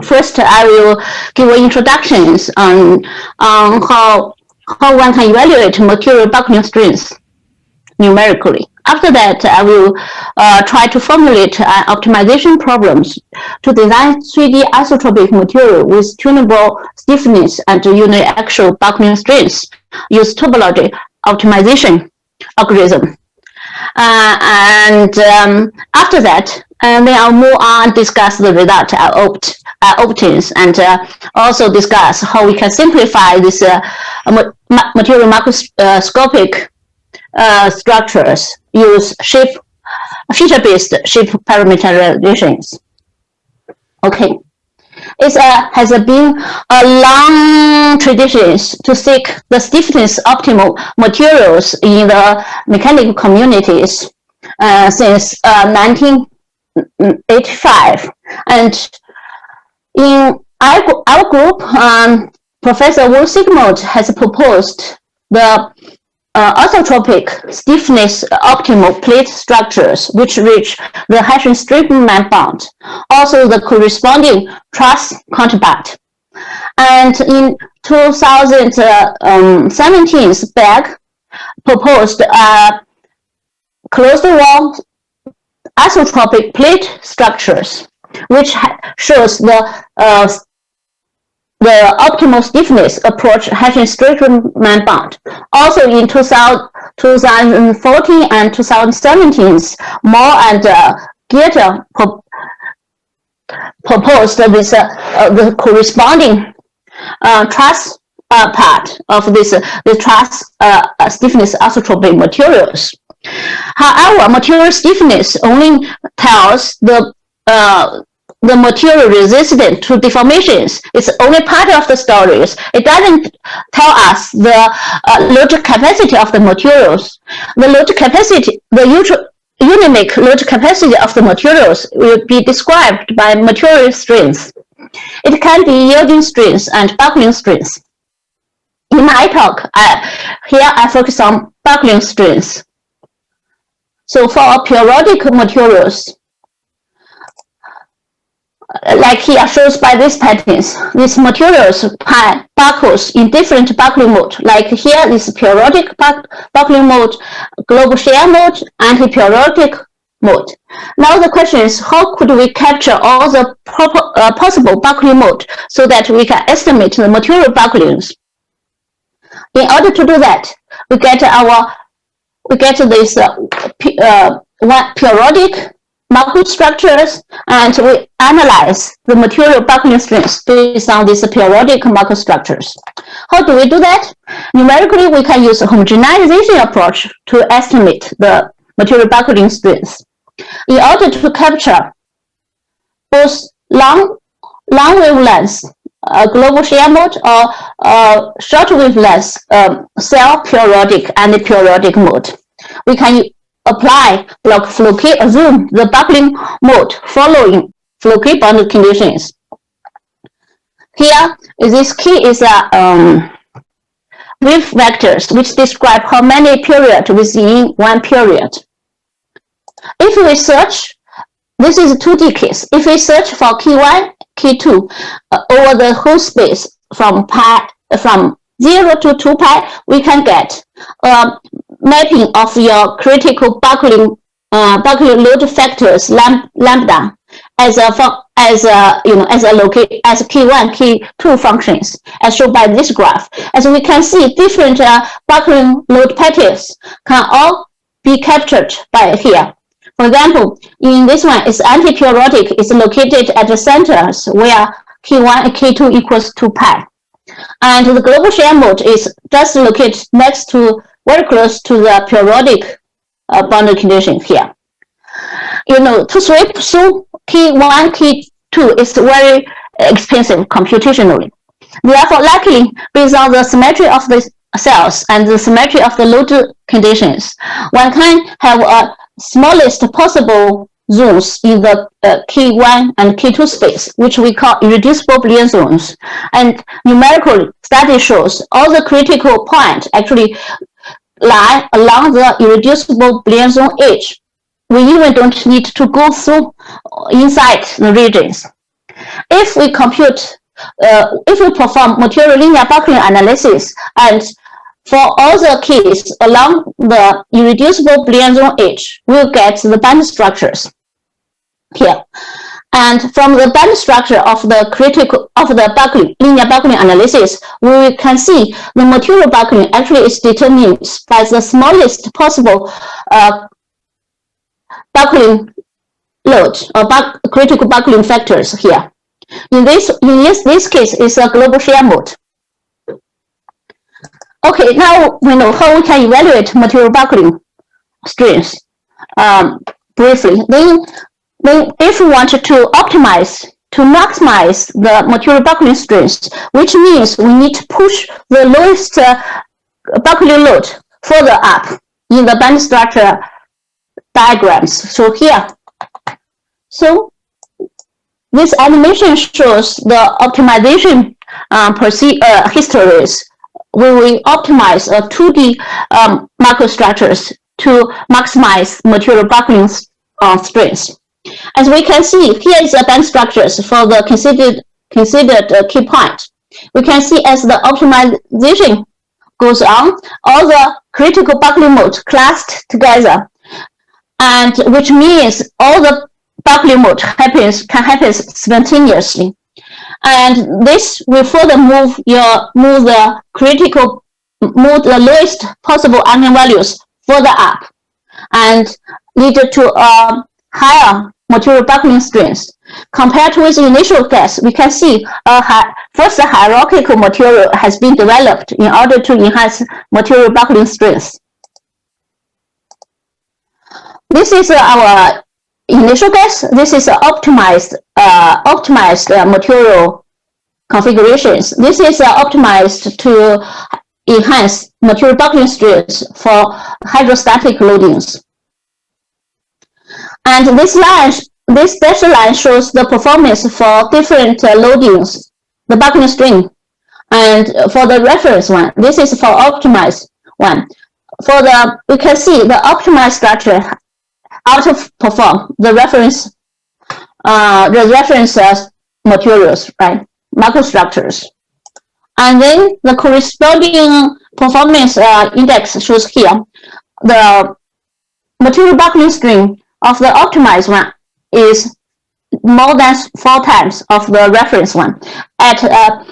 First, I will give introductions on how one can evaluate material buckling strengths numerically. After that, I will try to formulate optimization problems to design 3D isotropic material with tunable stiffness and uniaxial buckling strengths. Use topology-optimization algorithm. After that, then I'll move on discuss the result I obtains, and also discuss how we can simplify this material macroscopic structures, use feature-based shape parameterizations. Okay, it has been a long tradition to seek the stiffness-optimal materials in the mechanical communities since 1985, and in our group, Professor Wu Sigmund has proposed the isotropic stiffness-optimal plate structures, which reach the Hessian straight-line bound, also the corresponding truss counterpart. And in 2017, Berg proposed closed-wall isotropic plate structures, which shows the optimal stiffness approach Hessian straight-line bound. Also in 2014 and 2017, Moore and Getter proposed this the corresponding truss part of the truss stiffness isotropic materials. However, material stiffness only tells the material resistant to deformations. It's only part of the stories. It doesn't tell us the load capacity of the materials. The load capacity, the unique load capacity of the materials will be described by material strengths. It can be yielding strengths and buckling strengths. In my talk, here I focus on buckling strengths. So for periodic materials, like here shows by these patterns, these materials buckles in different buckling mode. Like here is periodic buckling mode, global shear mode, anti-periodic mode. Now the question is, how could we capture all the possible buckling mode so that we can estimate the material bucklings? In order to do that, we get this one periodic microstructures, and we analyze the material buckling strengths based on these periodic microstructures. How do we do that? Numerically, we can use a homogenization approach to estimate the material buckling strengths. In order to capture both long wavelengths, global shear mode, or short wavelengths, cell periodic and periodic mode, we can apply Block-Floquet, assume the buckling mode following Floquet boundary conditions. Here, this key is wave vectors, which describe how many periods within one period. If we search, this is a 2D case. If we search for K1, K2 over the whole space from 0 to 2 pi, we can get mapping of your critical buckling load factors lambda as K1, K2 functions, as shown by this graph. As we can see, different buckling load patterns can all be captured by here. For example, in this one, it's anti-periodic. It's located at the centers where K1 and K2 equals 2 pi. And the global shear mode is just located next to, very close to the periodic boundary condition here. To sweep through K1, K2 is very expensive computationally. Therefore, likely, based on the symmetry of the cells and the symmetry of the load conditions, one can have a smallest possible zones in the K1 and K2 space, which we call irreducible Boolean zones. And numerical study shows all the critical points actually lie along the irreducible Boolean zone edge. We even don't need to go through inside the regions. If we perform material linear buckling analysis, and for all the keys along the irreducible Boolean zone edge, we'll get the band structures here. And from the band structure of the linear buckling analysis, we can see the material buckling actually is determined by the smallest possible buckling load or critical buckling factors here. In this case, it's a global shear mode. Okay, now we know how we can evaluate material buckling strength briefly. Then if we want to maximize the material buckling strength, which means we need to push the lowest buckling load further up in the band structure diagrams. So here, this animation shows the optimization histories when we optimize 2D microstructures to maximize material buckling strength. As we can see, here is the band structures for the considered key point. We can see as the optimization goes on, all the critical buckling modes clustered together, and which means all the buckling mode can happen spontaneously. And this will further move the lowest possible eigenvalues further up and lead to a higher material buckling strength. Compared with the initial case, we can see first the hierarchical material has been developed in order to enhance material buckling strength. This is our initial case. This is optimized material configurations. This is optimized to enhance material buckling strength for hydrostatic loadings. And this dashed line shows the performance for different loadings, the buckling strength. And for the reference one, this is for optimized one. We can see the optimized structure outperform the reference materials, right? Microstructures. And then the corresponding performance index shows here. The material buckling strength of the optimized one is more than 4 times of the reference one at a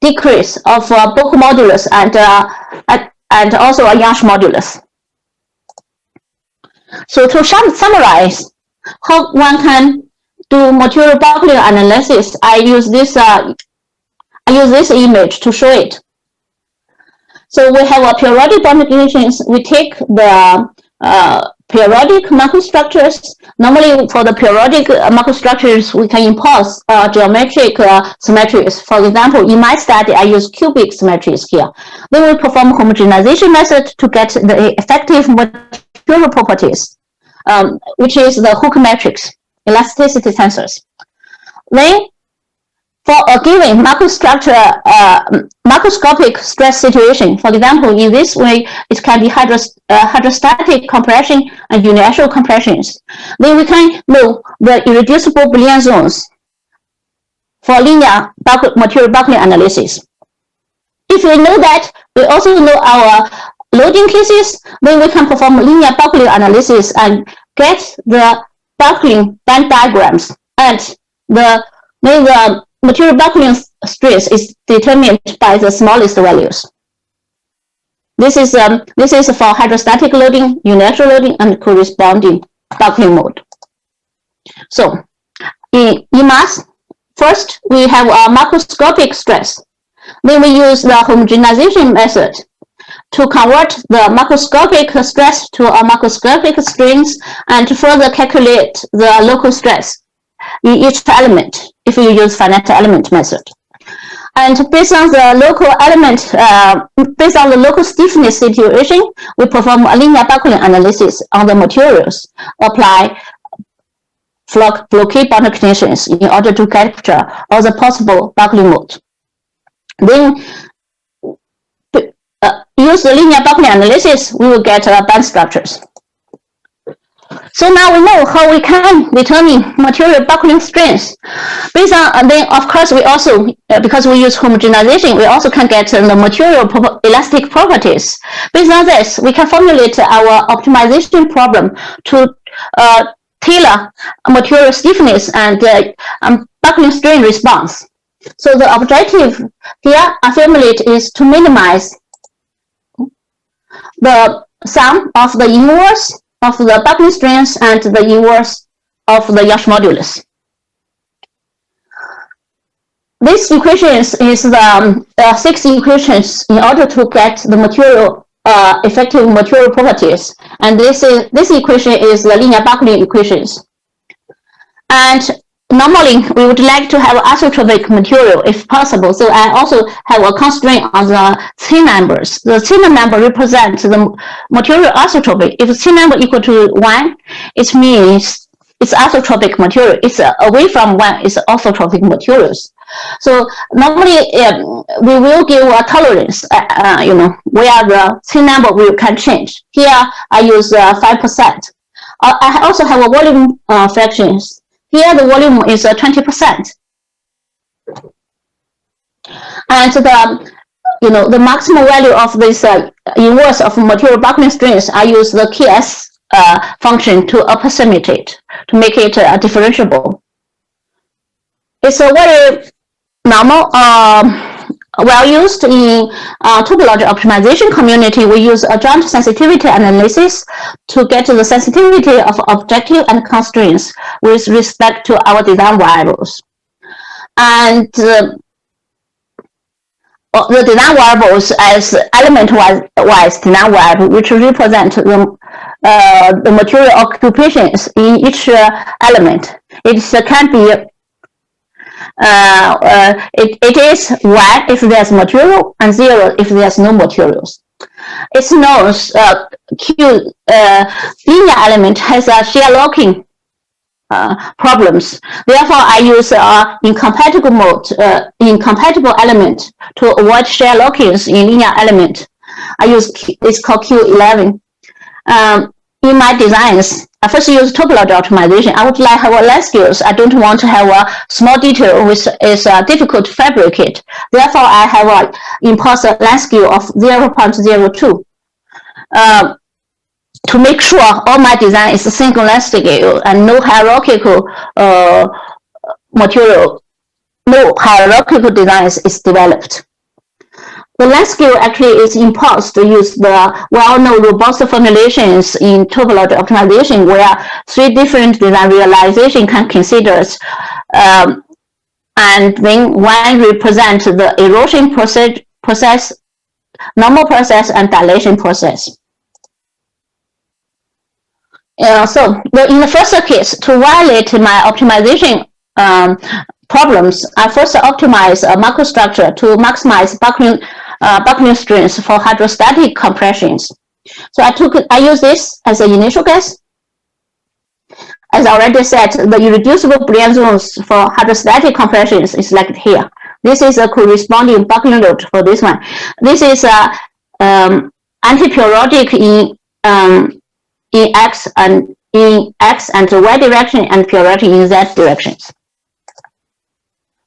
decrease of Book modulus and also a Young modulus. So to summarize how one can do material buckling analysis, I use this image to show it. So we have a periodic boundary conditions. We take the periodic macrostructures. Normally, for the periodic macrostructures, we can impose geometric symmetries. For example, in my study, I use cubic symmetries here. Then we perform homogenization method to get the effective material properties, which is the Hooke matrix, elasticity tensors. Then, for a given macroscopic stress situation, for example, in this way, it can be hydrostatic compression and uniaxial compressions. Then we can know the irreducible Boolean zones for linear material buckling analysis. If we know that, we also know our loading cases, then we can perform linear buckling analysis and get the buckling band diagrams, and the material buckling stress is determined by the smallest values. This is for hydrostatic loading, uniaxial loading, and corresponding buckling mode. So in mass, first we have a macroscopic stress. Then we use the homogenization method to convert the macroscopic stress to a macroscopic strength and to further calculate the local stress in each element if you use finite element method. And based on the local element, based on the local stiffness situation, we perform a linear buckling analysis on the materials, apply Block-Floquet boundary conditions in order to capture all the possible buckling mode. Then use the linear buckling analysis, we will get band structures. So now we know how we can determine material buckling strength. Based on then, of course, we also because we use homogenization, we also can get the material elastic properties. Based on this, we can formulate our optimization problem to tailor material stiffness and buckling strain response. So the objective here, I formulate, is to minimize the sum of the inverse of the buckling strength and the inverse of the Young's modulus. This equation is the 6 equations in order to get the material effective material properties, and this equation is the linear buckling equations. And normally, we would like to have isotropic material if possible. So I also have a constraint on the thin numbers. The thin number represents the material isotropic. If thin number equal to 1, it means it's isotropic material. It's away from 1, it's orthotropic materials. So normally we will give a tolerance, where the thin number can change. Here I use 5%. I also have a volume fractions. Here the volume is 20%, and the maximum value of this inverse of material buckling strength, I use the KS function to approximate it, to make it differentiable. It's a very normal, well used in topology optimization community. We use a joint sensitivity analysis to get the sensitivity of objective and constraints with respect to our design variables. And the design variables as element-wise design variable, which represent the material occupations in each element. It can be it is 1 if there's material and 0 if there's no materials. It's known Q linear element has a shear locking problems. Therefore, I use incompatible mode, incompatible element to avoid shear lockings in linear element. I use it's called Q11. In my designs, I first use topology optimization. I would like to have a less scales. I don't want to have a small detail which is difficult to fabricate. Therefore, I have a impose a lens scale of 0.02 to make sure all my design is a single lens scale and no hierarchical material, no hierarchical design is developed. The lens scale actually is imposed to use the well-known robust formulations in topology optimization, where 3 different design realization can consider, and then one represents the erosion process, normal process, and dilation process. So in the first case, to violate my optimization problems, I first optimize a microstructure to maximize buckling strength for hydrostatic compressions. So I use this as an initial guess. As I already said, the irreducible Boolean zones for hydrostatic compressions is like here. This is a corresponding buckling load for this one. This is anti-periodic in X and Y direction, and periodic in Z directions.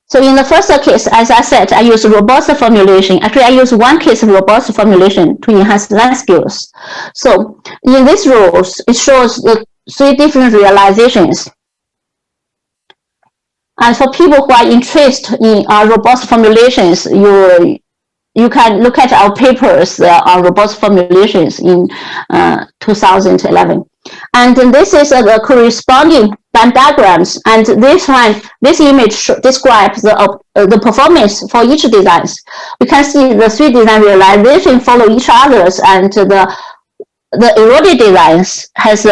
So in the first case, as I said, I use robust formulation. Actually, I use 1 case of robust formulation to enhance lens scales. So in these rules, it shows the 3 different realizations. And for people who are interested in robust formulations, you can look at our papers on robust formulations in 2011. And this is the corresponding band diagrams, and this image describes the performance for each designs. We can see the 3 design realization follow each others, and the eroded designs has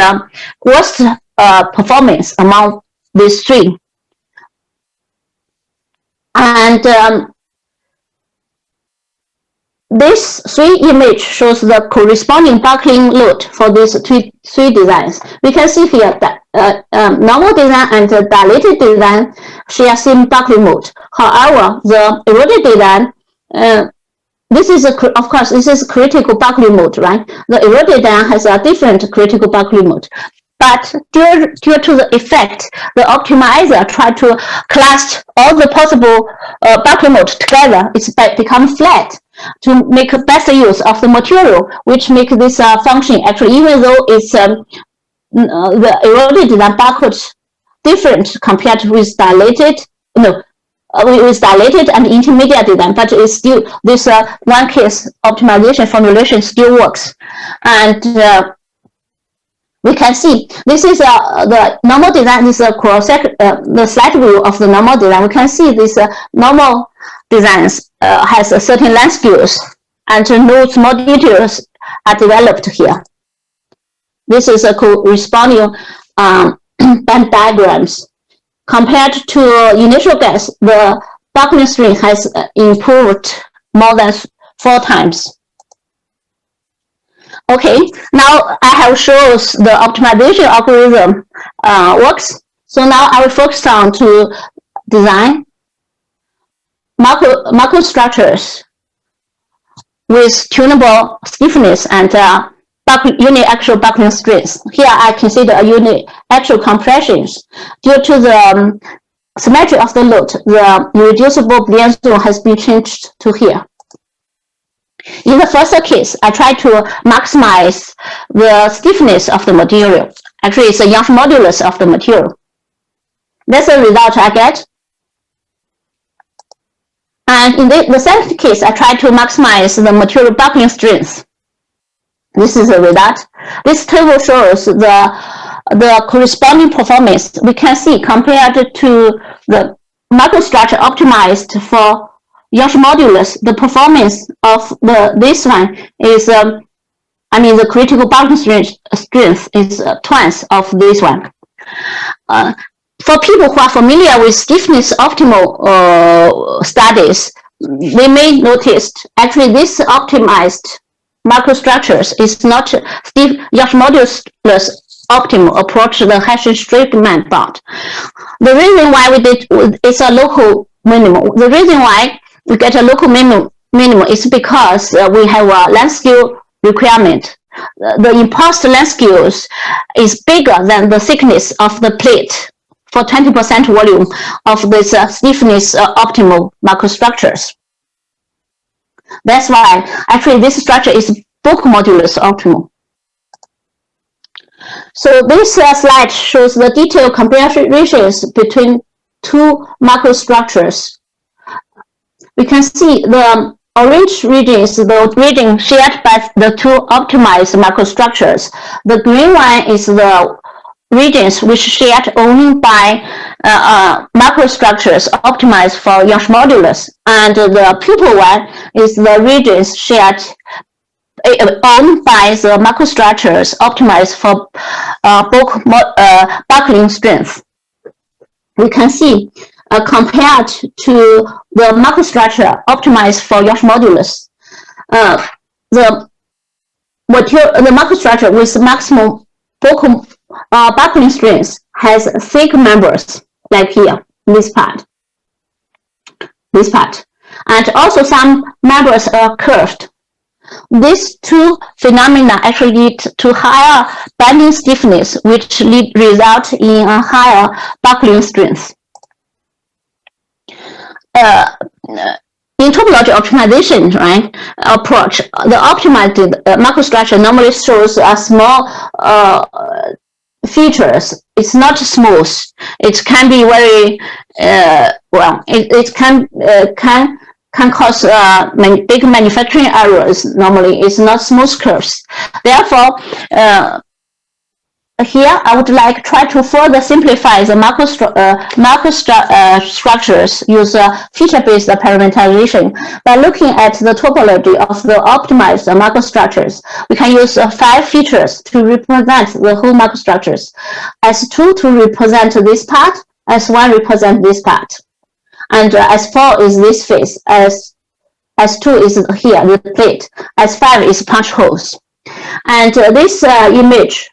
worst performance among these 3. And this 3 image shows the corresponding buckling load for these 3 designs. We can see here that normal design and dilated design share same buckling mode. However, the eroded design this is of course this is critical buckling mode, right? The eroded diagram has a different critical buckling mode, but due to the effect, the optimizer tried to cluster all the possible buckling mode together. It's become flat to make better use of the material, which make this function actually, even though it's the eroded design buckled different compared with dilated, with dilated and intermediate design, but it's still this one case optimization formulation still works. And we can see this is the normal design. This is the slide view of the normal design. We can see this normal designs has certain length scales, and no small details are developed here. This is a corresponding band diagrams. Compared to initial guess, the buckling strength has improved more than 4 times. Okay, now I have shown the optimization algorithm works. So now I will focus on to design microstructures with tunable stiffness and uniaxial buckling strengths. Here I consider a uniaxial compressions. Due to the symmetry of the load, the irreducible blend zone has been changed to here. In the first case, I try to maximize the stiffness of the material. Actually, it's a Young's modulus of the material. That's the result I get. And in the second case, I try to maximize the material buckling strength. This is the result. This table shows the corresponding performance. We can see compared to the microstructure optimized for Young's modulus, the performance of this one is, the critical buckling strength is twice of this one. For people who are familiar with stiffness-optimal studies, they may notice actually this optimized microstructures is not Young's modulus optimal approach to the Hessian-Strickman bond. The reason why we did it's a local minimum. The reason why we get a local minimum is because we have a length scale requirement. The imposed length scales is bigger than the thickness of the plate for 20% volume of this stiffness optimal microstructures. That's why actually this structure is bulk modulus optimal. So this slide shows the detailed comparisons between 2 microstructures. We can see the orange region is the region shared by the 2 optimized microstructures. The green one is the regions which shared only by microstructures optimized for Young's modulus, and the purple one is the regions shared owned by the microstructures optimized for bulk buckling strength. We can see compared to the microstructure optimized for Young's modulus, the microstructure with maximum bulk buckling strength has thick members, like here, this part, and also some members are curved. These 2 phenomena actually lead to higher bending stiffness, which result in a higher buckling strength. In topology optimization, right, approach, the optimized microstructure normally shows a small features. It's not smooth. It can be very it can cause big manufacturing errors. Normally, it's not smooth curves. Therefore, here I would like try to further simplify the microstructures use feature-based parameterization. By looking at the topology of the optimized microstructures, we can use 5 features to represent the whole microstructures. S2 to represent this part, S1 represent this part, and S4 is this face, S2 is here, the plate, S5 is punch holes. And this image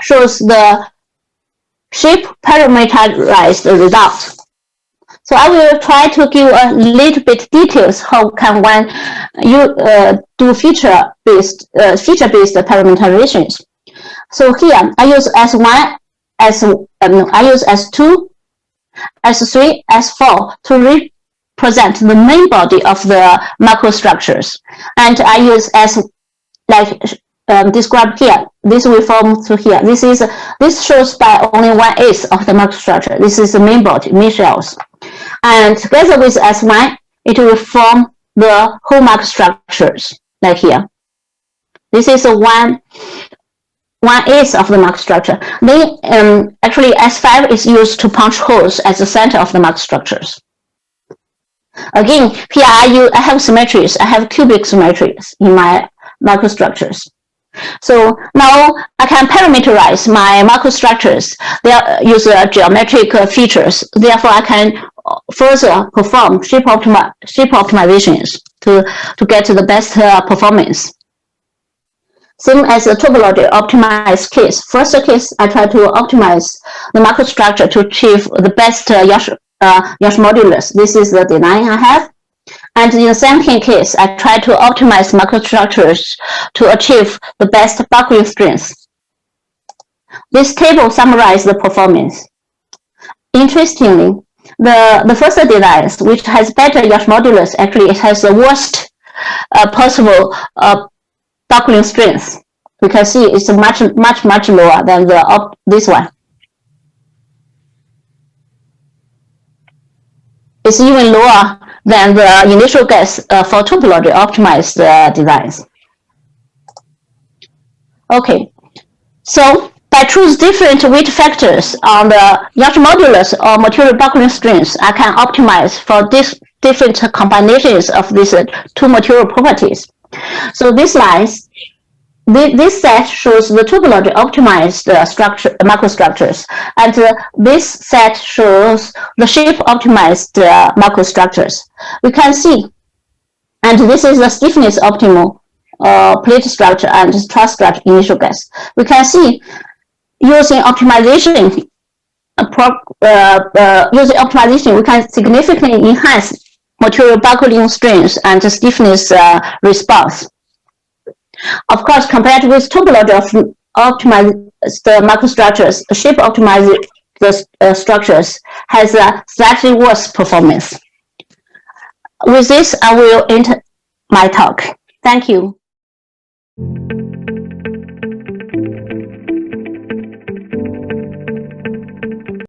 shows the shape parameterized result. So I will try to give a little bit details how can one do feature-based parameterizations. So here I use S1, I use S2, S3, S4 to represent the main body of the microstructures, and I use S like described here. This will form to here. This shows by only 1/8 of the microstructure. This is the main body, main shells, and together with S1, it will form the whole microstructures like here. This is a 1/8 of the microstructure. Then actually S5 is used to punch holes at the center of the microstructures. Again, here I have symmetries. I have cubic symmetries in my microstructures. So now I can parameterize my microstructures. They use geometric features. Therefore, I can further perform shape optimizations to get the best performance. Same as the topology-optimized case. First case, I try to optimize the microstructure to achieve the best Yash modulus. This is the design I have. And in the second case, I try to optimize microstructures to achieve the best buckling strength. This table summarizes the performance. Interestingly, the first design, which has better Yash modulus, actually it has the worst possible buckling strength. We can see it's much lower than this one. It's even lower than the initial guess for topology-optimized designs. Okay, so by choosing different weight factors on the Yash modulus or material buckling strength, I can optimize for these different combinations of these two material properties. So this set shows the topology-optimized microstructures, and this set shows the shape-optimized microstructures. We can see, and this is the stiffness-optimal plate structure and truss structure initial guess. We can see using optimization, we can significantly enhance material buckling strength and stiffness response. Of course, compared with topology-optimized microstructures, shape-optimized structures has a slightly worse performance. With this, I will end my talk. Thank you.